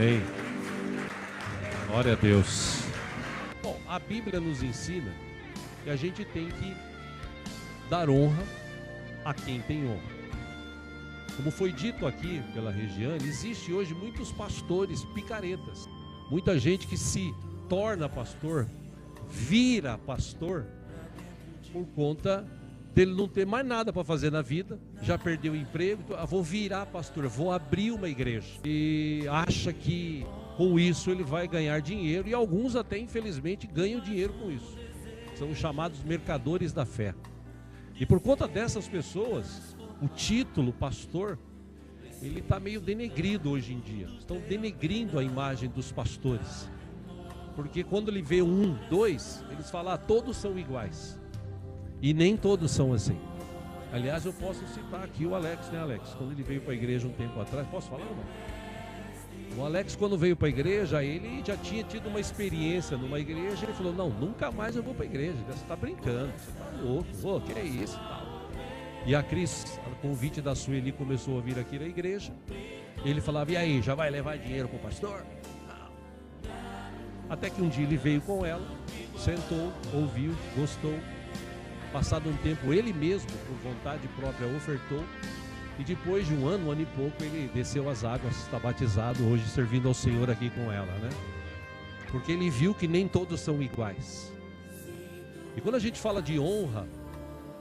Amém. Glória a Deus. Bom, a Bíblia nos ensina que a gente tem que dar honra a quem tem honra. Como foi dito aqui pela Regiane, existe hoje muitos pastores picaretas. Muita gente que se torna pastor, vira pastor, por conta dele não ter mais nada para fazer na vida, já perdeu o emprego, então, vou virar pastor, vou abrir uma igreja. E acha que com isso ele vai ganhar dinheiro, e alguns até infelizmente ganham dinheiro com isso. São os chamados mercadores da fé. E por conta dessas pessoas, o título pastor, ele está meio denegrido hoje em dia. Estão denegrindo a imagem dos pastores. Porque quando ele vê um, dois, eles falam, todos são iguais. E nem todos são assim. Aliás, eu posso citar aqui o Alex, né, Alex? Quando ele veio para a igreja um tempo atrás, posso falar ou não? O Alex, quando veio para a igreja, ele já tinha tido uma experiência numa igreja. Ele falou, não, nunca mais eu vou para a igreja. Você está brincando, você está louco, que é isso e tal. E a Cris, a convite da Sueli, começou a vir aqui na igreja. Ele falava, e aí, já vai levar dinheiro para o pastor? Não. Até que um dia ele veio com ela, sentou, ouviu, gostou. Passado um tempo, ele mesmo, por vontade própria, ofertou. E depois de um ano e pouco, ele desceu as águas, está batizado, hoje servindo ao Senhor aqui com ela, né? Porque ele viu que nem todos são iguais. E quando a gente fala de honra,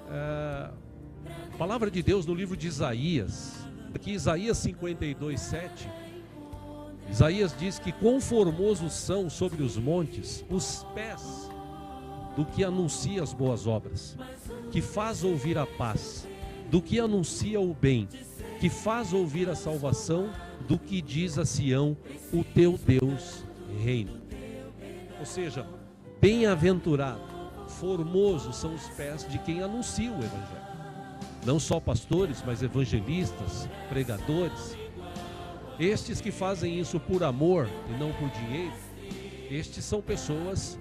a palavra de Deus no livro de Isaías, aqui Isaías 52:7, Isaías diz que quão formosos são sobre os montes os pés do que anuncia as boas obras, que faz ouvir a paz, do que anuncia o bem, que faz ouvir a salvação, do que diz a Sião, o teu Deus reina. Ou seja, bem-aventurado, formoso são os pés de quem anuncia o Evangelho. Não só pastores, mas evangelistas, pregadores. Estes que fazem isso por amor e não por dinheiro, estes são pessoas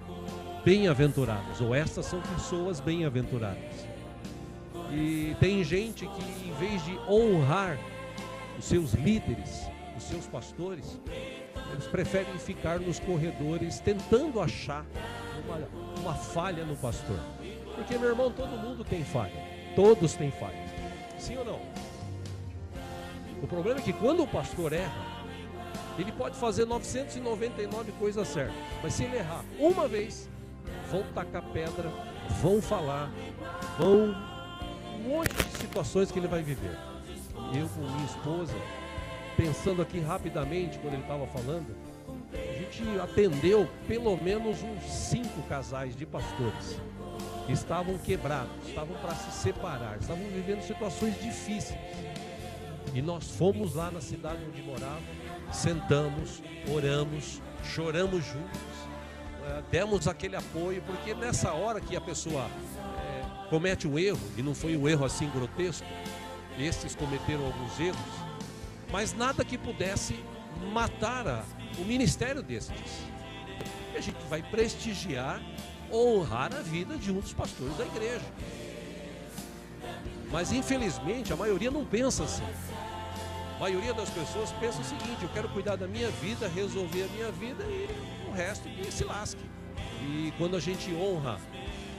bem-aventuradas, ou estas são pessoas bem-aventuradas. E tem gente que, em vez de honrar os seus líderes, os seus pastores, eles preferem ficar nos corredores tentando achar uma falha no pastor. Porque, meu irmão, todo mundo tem falha, todos têm falha, sim ou não? O problema é que quando o pastor erra, ele pode fazer 999 coisas certas, mas se ele errar uma vez, vão tacar pedra, vão falar, um monte de situações que ele vai viver. Eu com minha esposa, pensando aqui rapidamente quando ele estava falando, a gente atendeu pelo menos uns 5 casais de pastores que estavam quebrados, estavam para se separar, estavam vivendo situações difíceis. E nós fomos lá na cidade onde moravam, sentamos, oramos, choramos juntos, demos aquele apoio, porque nessa hora que a pessoa comete um erro, e não foi um erro assim grotesco, estes cometeram alguns erros, mas nada que pudesse matar o ministério destes. E a gente vai prestigiar, honrar a vida de um dos pastores da igreja. Mas infelizmente a maioria não pensa assim. A maioria das pessoas pensa o seguinte: eu quero cuidar da minha vida, resolver a minha vida e o resto que se lasque. E quando a gente honra,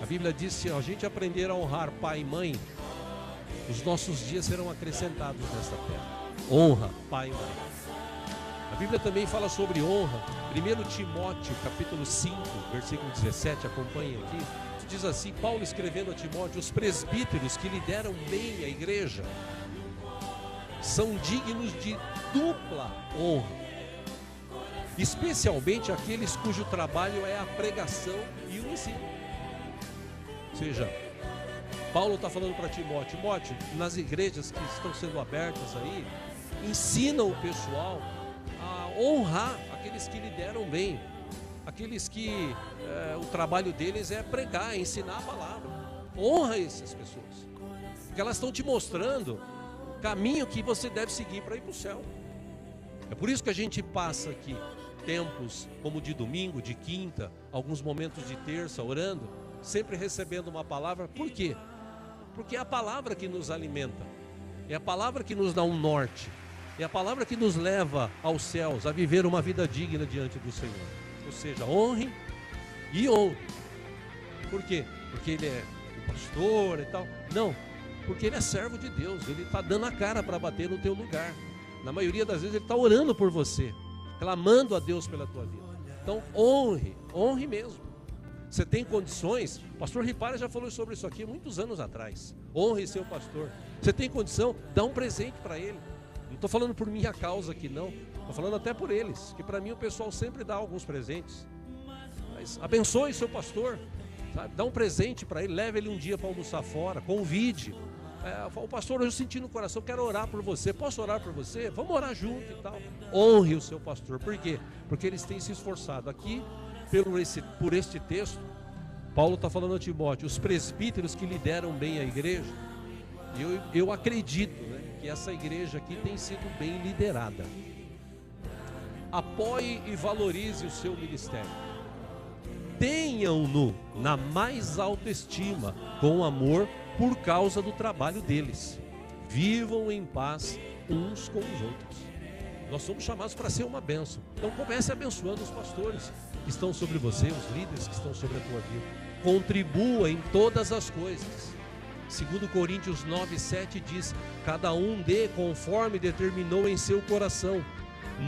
a Bíblia diz que se a gente aprender a honrar pai e mãe, os nossos dias serão acrescentados nesta terra. Honra pai e mãe. A Bíblia também fala sobre honra. 1 Timóteo capítulo 5, versículo 17, acompanhem aqui. Diz assim, Paulo escrevendo a Timóteo: os presbíteros que lideram bem a igreja são dignos de dupla honra, especialmente aqueles cujo trabalho é a pregação e o ensino. Ou seja, Paulo está falando para Timóteo: Timóteo, nas igrejas que estão sendo abertas aí, ensina o pessoal a honrar aqueles que lideram bem, aqueles que o trabalho deles é pregar, ensinar a palavra. Honra essas pessoas, porque elas estão te mostrando o caminho que você deve seguir para ir para o céu. É por isso que a gente passa aqui tempos como de domingo, de quinta, alguns momentos de terça, orando, sempre recebendo uma palavra. Por quê? Porque é a palavra que nos alimenta, é a palavra que nos dá um norte. É a palavra que nos leva aos céus, a viver uma vida digna diante do Senhor. Ou seja, honre e honre. Por quê? Porque ele é o pastor e tal. Não, porque ele é servo de Deus. Ele está dando a cara para bater no teu lugar. Na maioria das vezes ele está orando por você, clamando a Deus pela tua vida. Então honre mesmo. Você tem condições, o pastor Ripara já falou sobre isso aqui muitos anos atrás. Honre seu pastor. Você tem condição, dá um presente para ele. Não estou falando por minha causa aqui não, estou falando até por eles, que para mim o pessoal sempre dá alguns presentes. Mas abençoe seu pastor, sabe? Dá um presente para ele, leve ele um dia para almoçar fora, convide. O pastor, eu senti no coração, quero orar por você, posso orar por você? Vamos orar junto e tal. Honre o seu pastor. Por quê? Porque eles têm se esforçado. Aqui, por este texto, Paulo está falando a Timóteo, os presbíteros que lideram bem a igreja, eu acredito, né, que essa igreja aqui tem sido bem liderada. Apoie e valorize o seu ministério. Tenham-no na mais alta estima, com amor, por causa do trabalho deles. Vivam em paz uns com os outros. Nós somos chamados para ser uma bênção. Então comece abençoando os pastores que estão sobre você, os líderes que estão sobre a tua vida. Contribua em todas as coisas. 2 Coríntios 9:7 diz: cada um dê conforme determinou em seu coração,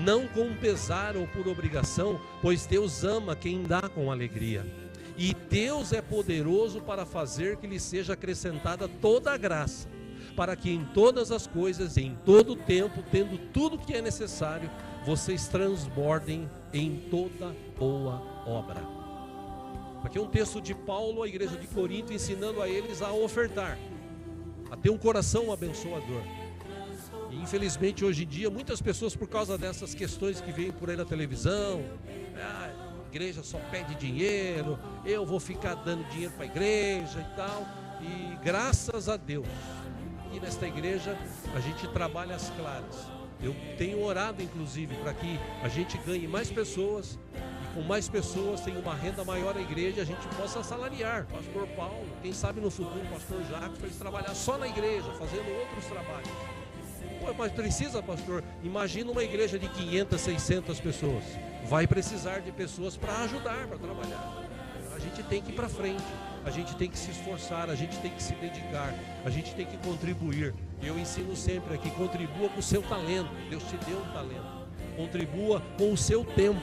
não com pesar ou por obrigação, pois Deus ama quem dá com alegria. E Deus é poderoso para fazer que lhe seja acrescentada toda a graça, para que em todas as coisas, em todo o tempo, tendo tudo que é necessário, vocês transbordem em toda boa obra. Aqui é um texto de Paulo à igreja de Corinto, ensinando a eles a ofertar, a ter um coração abençoador. E infelizmente hoje em dia, muitas pessoas, por causa dessas questões que vêm por aí na televisão, a igreja só pede dinheiro, eu vou ficar dando dinheiro para a igreja e tal. E graças a Deus, aqui nesta igreja a gente trabalha às claras. Eu tenho orado inclusive para que a gente ganhe mais pessoas, e com mais pessoas tenha uma renda maior à igreja, a gente possa assalariar pastor Paulo, quem sabe no futuro pastor Jacques, para eles trabalhar só na igreja, fazendo outros trabalhos. Pô, mas precisa, pastor? Imagina uma igreja de 500, 600 pessoas. Vai precisar de pessoas para ajudar, para trabalhar. A gente tem que ir para frente, a gente tem que se esforçar, a gente tem que se dedicar, a gente tem que contribuir. Eu ensino sempre aqui, contribua com o seu talento. Deus te deu um talento. Contribua com o seu tempo.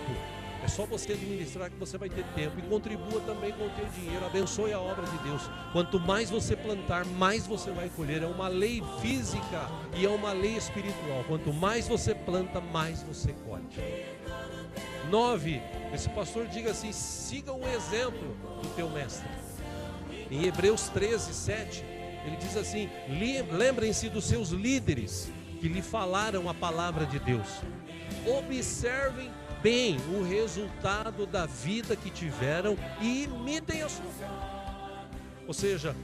É só você administrar que você vai ter tempo. E contribua também com o teu dinheiro. Abençoe a obra de Deus. Quanto mais você plantar, mais você vai colher. É uma lei física e é uma lei espiritual. Quanto mais você planta, mais você colhe. 9. Esse pastor diga assim: siga o exemplo do teu mestre. Em Hebreus 13:7, ele diz assim: lembrem-se dos seus líderes que lhe falaram a palavra de Deus. Observem bem o resultado da vida que tiveram e imitem a sua fé. Ou seja,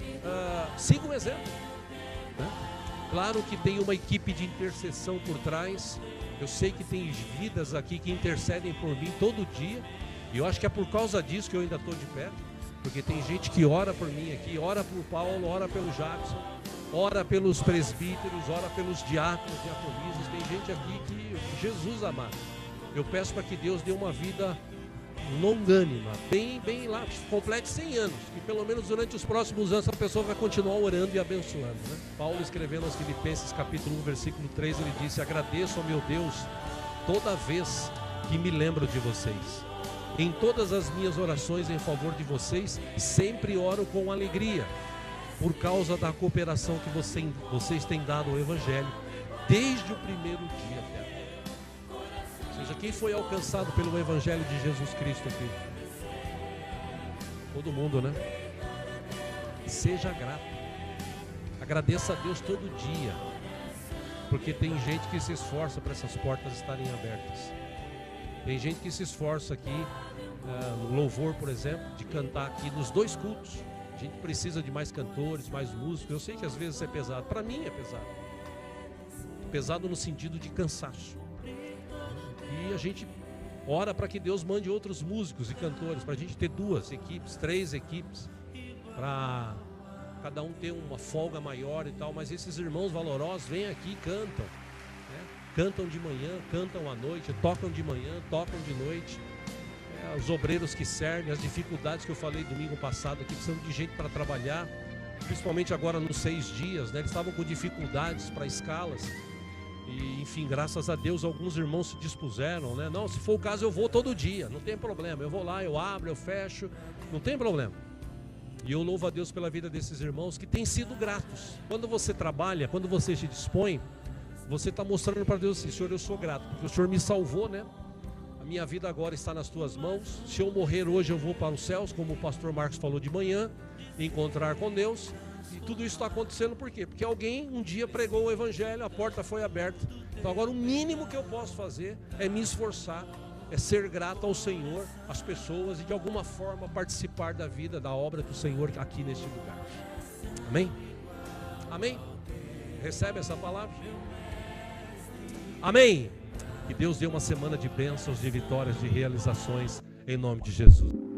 siga o exemplo, né? Claro que tem uma equipe de intercessão por trás. Eu sei que tem vidas aqui que intercedem por mim todo dia, e eu acho que é por causa disso que eu ainda estou de pé, porque tem gente que ora por mim aqui, ora por Paulo, ora pelo Jackson, ora pelos presbíteros, ora pelos diáconos, diaconisas. Tem gente aqui que, Jesus amado, eu peço para que Deus dê uma vida longânima, bem lá, complete 100 anos, que pelo menos durante os próximos anos a pessoa vai continuar orando e abençoando, né? Paulo, escrevendo aos Filipenses capítulo 1, versículo 3, ele disse: agradeço ao meu Deus toda vez que me lembro de vocês. Em todas as minhas orações em favor de vocês, sempre oro com alegria, por causa da cooperação que vocês têm dado ao Evangelho, desde o primeiro dia até agora. Ou seja, quem foi alcançado pelo Evangelho de Jesus Cristo aqui? Todo mundo, né? Seja grato. Agradeça a Deus todo dia, porque tem gente que se esforça para essas portas estarem abertas. Tem gente que se esforça aqui, no louvor, por exemplo, de cantar aqui nos 2 cultos. A gente precisa de mais cantores, mais músicos. Eu sei que às vezes é pesado. Para mim é pesado. Pesado no sentido de cansaço. E a gente ora para que Deus mande outros músicos e cantores, para a gente ter 2 equipes, 3 equipes, para cada um ter uma folga maior e tal. Mas esses irmãos valorosos vêm aqui e cantam, né? cantam de manhã, cantam à noite, tocam de manhã, tocam de noite. Os obreiros que servem, as dificuldades que eu falei domingo passado aqui, precisam de gente para trabalhar, principalmente agora nos 6 dias, né? Eles estavam com dificuldades para escalas. E, enfim, graças a Deus, alguns irmãos se dispuseram, né? Não, se for o caso, eu vou todo dia, não tem problema. Eu vou lá, eu abro, eu fecho, não tem problema. E eu louvo a Deus pela vida desses irmãos que têm sido gratos. Quando você trabalha, quando você se dispõe, você está mostrando para Deus assim: Senhor, eu sou grato, porque o Senhor me salvou, né? A minha vida agora está nas tuas mãos. Se eu morrer hoje, eu vou para os céus, como o pastor Marcos falou de manhã, encontrar com Deus. E tudo isso está acontecendo por quê? Porque alguém um dia pregou o evangelho, a porta foi aberta. Então agora o mínimo que eu posso fazer é me esforçar, é ser grato ao Senhor, às pessoas, e de alguma forma participar da vida, da obra do Senhor aqui neste lugar. Amém? Amém? Recebe essa palavra? Amém? Que Deus dê uma semana de bênçãos, de vitórias, de realizações, em nome de Jesus.